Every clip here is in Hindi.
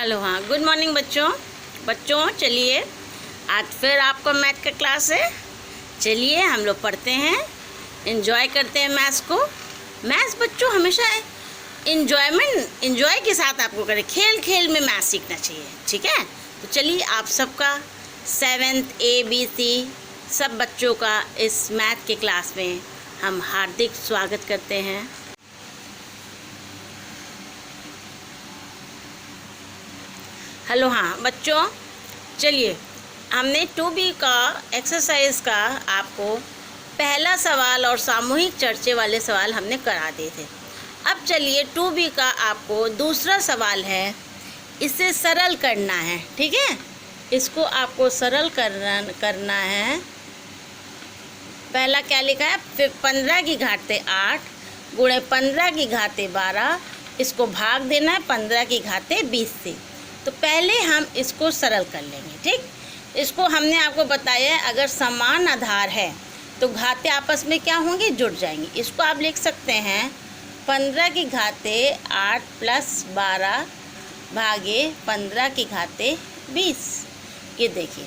हेलो, हाँ, गुड मॉर्निंग बच्चों चलिए आज फिर आपका मैथ का क्लास है। चलिए हम लोग पढ़ते हैं, एंजॉय करते हैं मैथ्स को। मैथ्स बच्चों हमेशा एंजॉय के साथ आपको करें, खेल खेल में मैथ्स सीखना चाहिए, ठीक है। तो चलिए आप सबका 7th ABC सब बच्चों का इस मैथ के क्लास में हम हार्दिक स्वागत करते हैं। हेलो, हाँ बच्चों, चलिए हमने 2B का एक्सरसाइज का आपको पहला सवाल और सामूहिक चर्चे वाले सवाल हमने करा दिए थे। अब चलिए 2B का आपको दूसरा सवाल है, इसे सरल करना है, ठीक है। इसको आपको सरल करना है। पहला क्या लिखा है, फिर 15 की घाते 8 गुणे 15 की घाते 12, इसको भाग देना है 15 की घाते 20 से। तो पहले हम इसको सरल कर लेंगे, ठीक। इसको हमने आपको बताया है, अगर समान आधार है तो घाते आपस में क्या होंगे, जुड़ जाएंगे। इसको आप लिख सकते हैं 15 की घाते 8 प्लस 12 भागे 15 की घाते 20। ये देखिए,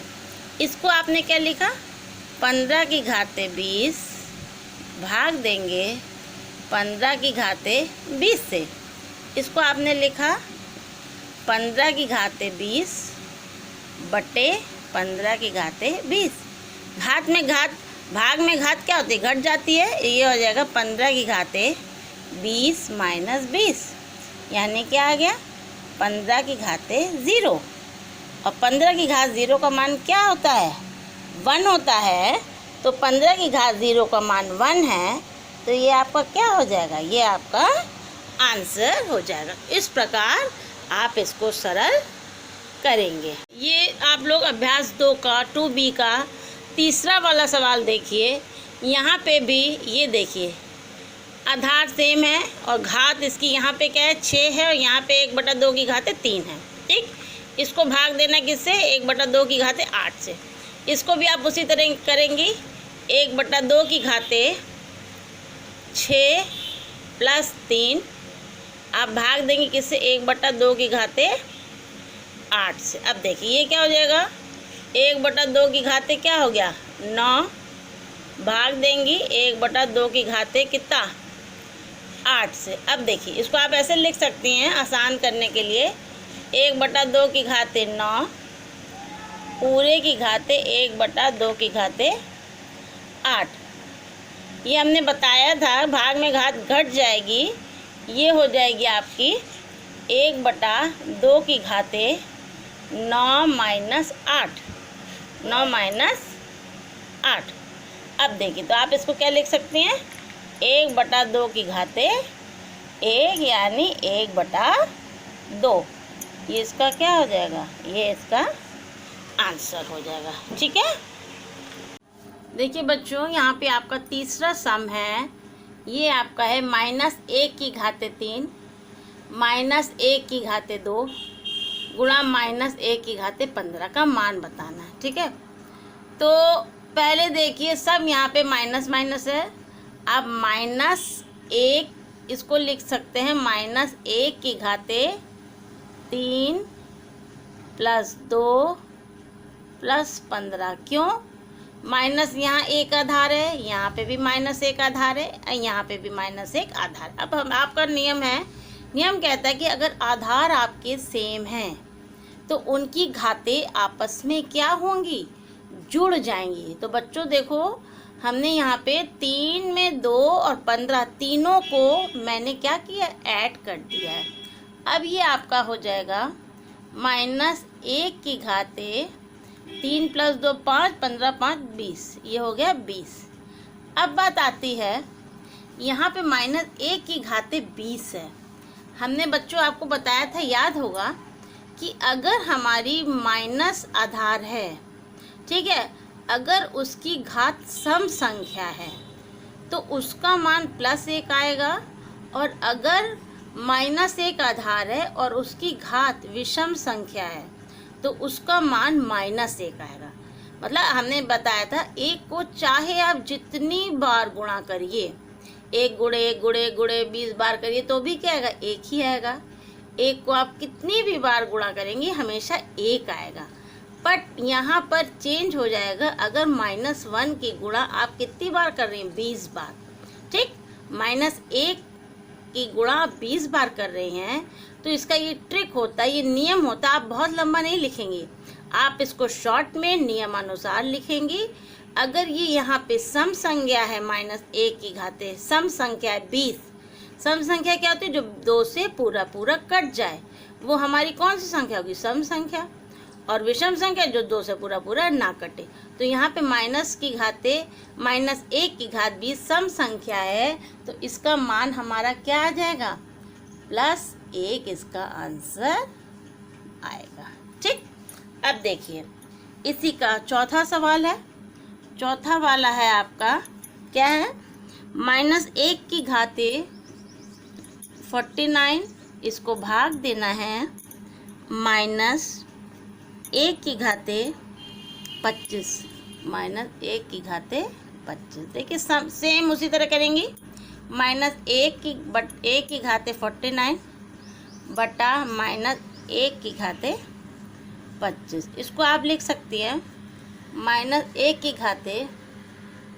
इसको आपने क्या लिखा, 15 की घाते 20 भाग देंगे 15 की घाते 20 से। इसको आपने लिखा 15 की घाते 20 बटे 15 की घाते 20। घात में घात, भाग में घात क्या होती है, घट जाती है। ये हो जाएगा 15 की घाते 20 माइनस 20, यानी क्या आ गया 15 की घाते 0। और 15 की घात 0 का मान क्या होता है, 1 होता है। तो 15 की घात 0 का मान 1 है, तो ये आपका क्या हो जाएगा, ये आपका आंसर हो जाएगा। इस प्रकार आप इसको सरल करेंगे। ये आप लोग अभ्यास 2 का 2B का तीसरा वाला सवाल देखिए। यहाँ पे भी ये देखिए, आधार सेम है और घात इसकी यहाँ पे क्या है 6 है, और यहाँ पे 1/2 की घाते 3 है, ठीक। इसको भाग देना किससे, 1/2 की घाते 8 से। इसको भी आप उसी तरह करेंगी, 1/2 की घाते 6 प्लस 3 आप भाग देंगे किससे, 1/2 की घाते 8 से। अब देखिए ये क्या हो जाएगा, 1/2 की घाते क्या हो गया 9, भाग देंगी 1/2 की घाते कितना 8 से। अब देखिए इसको आप ऐसे लिख सकती हैं आसान करने के लिए, 1/2 की घाते 9 पूरे की घाते 1/2 की घाते 8। ये हमने बताया था, भाग में घात घट जाएगी, ये हो जाएगी आपकी 1/2 की घाते 9 माइनस 8, 9 माइनस 8। अब देखिए तो आप इसको क्या लिख सकते हैं, 1/2 की घाते 1 यानी 1/2। ये इसका क्या हो जाएगा, ये इसका आंसर हो जाएगा, ठीक है। देखिए बच्चों, यहाँ पे आपका तीसरा सम है, ये आपका है -1 की घाते 3 -1 की घाते 2 गुणा -1 की घाते 15 का मान बताना है, ठीक है। तो पहले देखिए सब यहाँ पे माइनस माइनस है। आप -1 इसको लिख सकते हैं -1 की घाते 3 प्लस 2 प्लस 15। क्यों, माइनस यहाँ एक आधार है, यहाँ पे भी -1 आधार है, यहाँ पे भी -1 आधार। अब हम आपका नियम कहता है कि अगर आधार आपके सेम हैं तो उनकी घातें आपस में क्या होंगी, जुड़ जाएंगी। तो बच्चों देखो, हमने यहाँ पे 3 में 2 और 15 तीनों को मैंने क्या किया, ऐड कर दिया है। अब ये आपका हो जाएगा -1 की घाते 3 प्लस 2 5 15 5 20, ये हो गया 20। अब बात आती है यहाँ पे -1 की घाते 20 है। हमने बच्चों आपको बताया था, याद होगा, कि अगर हमारी माइनस आधार है, ठीक है, अगर उसकी घात सम संख्या है तो उसका मान +1 आएगा, और अगर -1 आधार है और उसकी घात विषम संख्या है तो उसका मान -1 आएगा। मतलब हमने बताया था, 1 को चाहे आप जितनी बार गुणा करिए, 1 गुणे 1 गुणे 1 गुणे 20 बार करिए तो भी क्या आएगा, 1 ही आएगा। एक को आप कितनी भी बार गुणा करेंगे हमेशा एक आएगा, बट यहाँ पर चेंज हो जाएगा अगर -1 की गुणा आप कितनी बार कर रहे हैं, 20 बार। ठीक, -1 की गुणा आप 20 बार कर रहे हैं, तो इसका ये ट्रिक होता है, ये नियम होता है। आप बहुत लंबा नहीं लिखेंगे, आप इसको शॉर्ट में नियमानुसार लिखेंगे। अगर ये यहाँ पे सम संख्या है -1 की घाते, सम संख्या है 20। सम संख्या क्या होती है, जो 2 से पूरा पूरा कट जाए, वो हमारी कौन सी संख्या होगी, सम संख्या। और विषम संख्या जो 2 से पूरा पूरा ना कटे। तो यहाँ पे माइनस की घाते -1 की घात 20 सम संख्या है, तो इसका मान हमारा क्या आ जाएगा, +1 इसका आंसर आएगा। ठीक, अब देखिए इसी का चौथा सवाल है। चौथा वाला है आपका क्या है, -1 की घाते 49, इसको भाग देना है -1 की घाते 25, -1 की घाते 25। देखिए सेम उसी तरह करेंगे, -1 की घाते 49 बटा -1 की घाते 25। इसको आप लिख सकती हैं -1 की घाते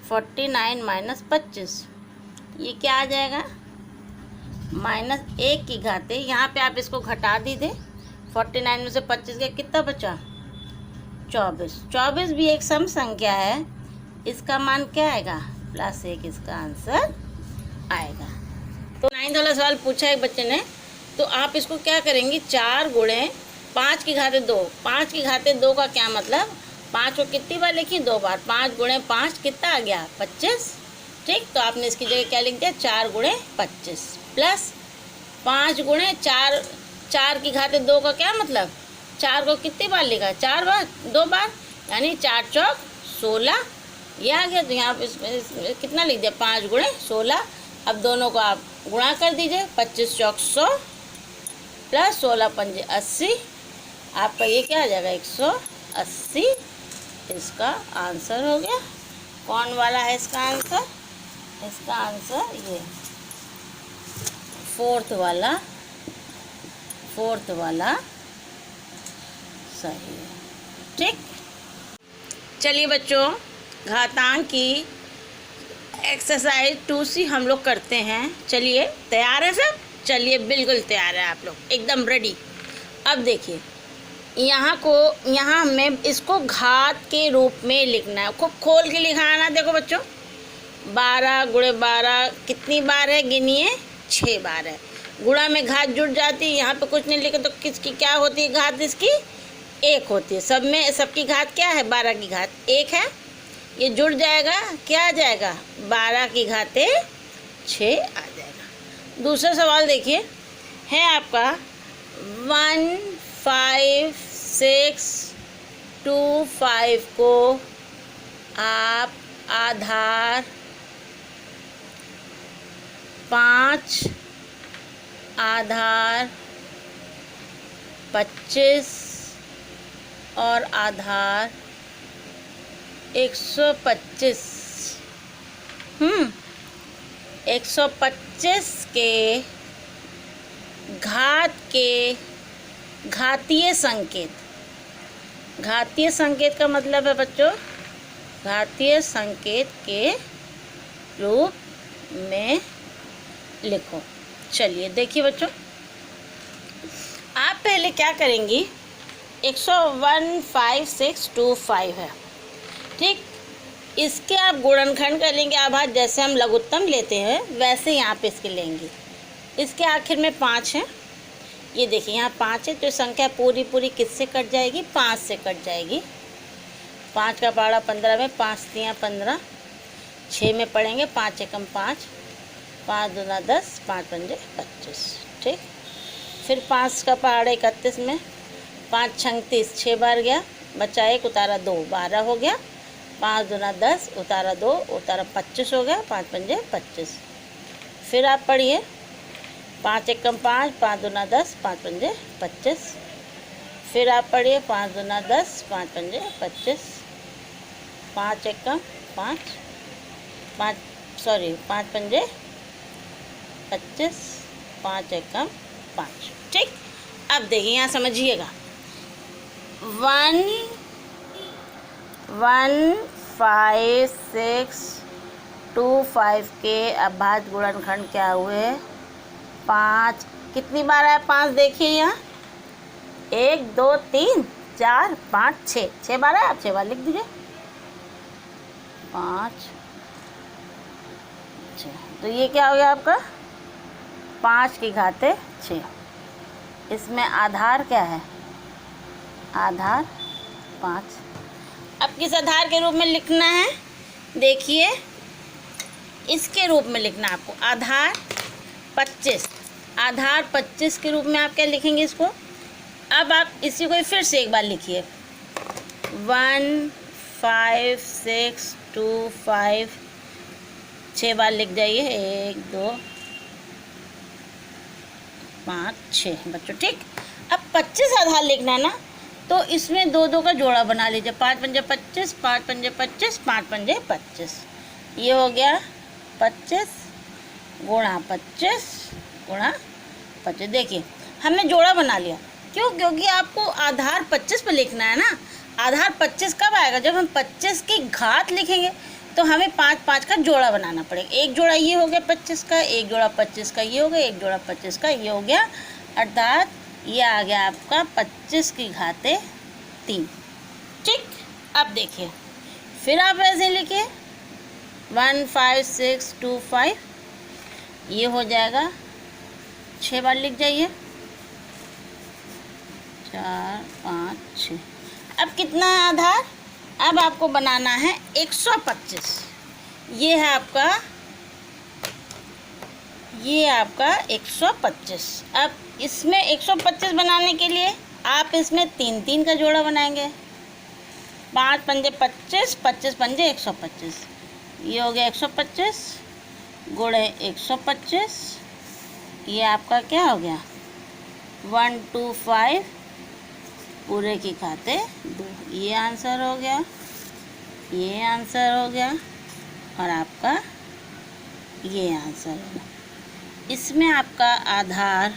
49 - 25। ये क्या आ जाएगा, -1 की घाते, यहाँ पे आप इसको घटा दीजिए, 49 में से 25 का कितना बचा, 24। 24 भी एक सम संख्या है, इसका मान क्या आएगा, +1 इसका आंसर आएगा। तो 9th वाला सवाल पूछा एक बच्चे ने, तो आप इसको क्या करेंगे, 4 गुणे 5 की घाते 2। 5 की घाते 2 का क्या मतलब, 5 को कितनी बार लिखी, 2 बार। 5 गुणे 5 कितना आ गया, 25। ठीक, तो आपने इसकी जगह क्या लिख दिया, 4 गुणे 25 प्लस 5 गुणे 4। 4 की घाते 2 का क्या मतलब, 4 को कितनी बार लिखा, 4 बार, 2 बार, यानी 4 चौक 16 ये आ गया। तो यहाँ पे कितना लिख दिया, 5 गुणे 16। अब दोनों को आप गुणा कर दीजिए, 25 चौक 100 प्लस 16 पंजे 80, आपका ये क्या आ जाएगा, 180 इसका आंसर हो गया। कौन वाला है इसका आंसर, इसका आंसर ये फोर्थ वाला सही है। ठीक, चलिए बच्चों, घातांक की एक्सरसाइज 2C हम लोग करते हैं। चलिए तैयार है सब, चलिए बिल्कुल तैयार है आप लोग, एकदम रेडी। अब देखिए यहाँ हमें इसको घात के रूप में लिखना है, खूब खोल के लिखा है ना। देखो बच्चों, 12 गुणे 12 कितनी बार है, गिनिए, 6 बार है। गुणा में घात जुड़ जाती है, यहाँ पे कुछ नहीं लिखे तो किसकी क्या होती है घात, इसकी 1 होती है। सब में सबकी घात क्या है, 12 की घात 1 है। ये जुड़ जाएगा, क्या आ जाएगा, 12 की घाते 6 आ जाएगा। दूसरा सवाल देखिए, है आपका 15625 को आप आधार 5, आधार 25 और आधार 125 125 के घात के घातीय संकेत। घातीय संकेत का मतलब है बच्चों, घातीय संकेत के रूप में लिखो। चलिए देखिए बच्चों, आप पहले क्या करेंगी, 15625 है, ठीक, इसके आप गुणनखंड कर लेंगे आभार, जैसे हम लघुत्तम लेते हैं वैसे यहाँ पे इसके लेंगे। इसके आखिर में 5 है, ये देखिए यहाँ 5 है, तो संख्या पूरी पूरी किससे कट जाएगी, 5 से कट जाएगी। 5 का पहाड़ा 15 में, 5 3 15, 6 में पढ़ेंगे, 5 एकम 5, 5 दूना 10, 5 पंजे 25। ठीक, फिर 5 का पहाड़ा 31 में, 5 36, 6 बार गया, बचा 1, उतारा 2, 12 हो गया। 5 दूना 10, उतारा 2, उतारा 25 हो गया, 5 पंजे 25। फिर आप पढ़िए, 5 एकम 5, 5 दूना 10, 5 पंजे 25। फिर आप पढ़िए 5 दूना 10, 5 पंजे 25। 5 एकम 5, 5 पंजे 25, 5 एकम 5। ठीक, अब देखिए यहाँ समझिएगा, 1 1 5 6 2 5 के अभाज्य गुणनखंड क्या हुए, 5। कितनी बार है 5? देखिए यहाँ 1 2 3 4 5 6 बार है। आप 6 बार लिख दीजिए, 5 6। तो ये क्या हो गया आपका 5 की घाते 6। इसमें आधार क्या है, आधार 5। अब किस आधार के रूप में लिखना है, देखिए इसके रूप में लिखना आपको, आधार 25। आधार 25 के रूप में आप क्या लिखेंगे इसको। अब आप इसी को फिर से एक बार लिखिए, 1 5 6 2 5, 6 बार लिख जाइए, 1 2 5 6 बच्चों, ठीक। अब 25 आधार लिखना है ना, तो इसमें 2 2 का जोड़ा बना लीजिए, 5 पंजे 25, 5 पंजे 25, 5 पंजे 25। ये हो गया 25 गुणा 25 गुणा 25। देखिए हमने जोड़ा बना लिया, क्यों? क्योंकि आपको आधार 25 पे लिखना है ना। आधार 25 कब आएगा, जब हम 25 की घात लिखेंगे, तो हमें 5 5 का जोड़ा बनाना पड़ेगा। एक जोड़ा ये हो गया 25 का, एक जोड़ा 25 का ये हो गया, एक जोड़ा 25 का ये हो गया, अर्थात ये आ गया आपका 25 की घाते 3, ठीक। अब देखिए फिर आप ऐसे लिखिए, 1 5 6 2 5, ये हो जाएगा, 6 बार लिख जाइए, 4 5 6। अब कितना है आधार, अब आपको बनाना है 125। ये है आपका, ये आपका 125। अब इसमें 125 बनाने के लिए आप इसमें 3 3 का जोड़ा बनाएंगे, 5 पंजे 25, 25 पंजे 125। ये हो गया 125 गुणे 125, ये आपका क्या हो गया 1 2 5 पूरे की खाते 2। ये आंसर हो गया, ये आंसर हो गया, और आपका ये आंसर हो गया। इसमें आपका आधार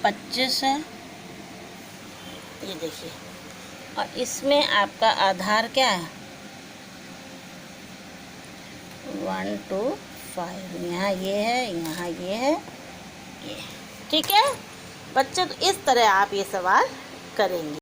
25 है, ये देखिए, और इसमें आपका आधार क्या है 1 2 5। यहाँ ये है, यहाँ ये है, ये, ठीक है बच्चों। तो इस तरह आप ये सवाल करेंगे।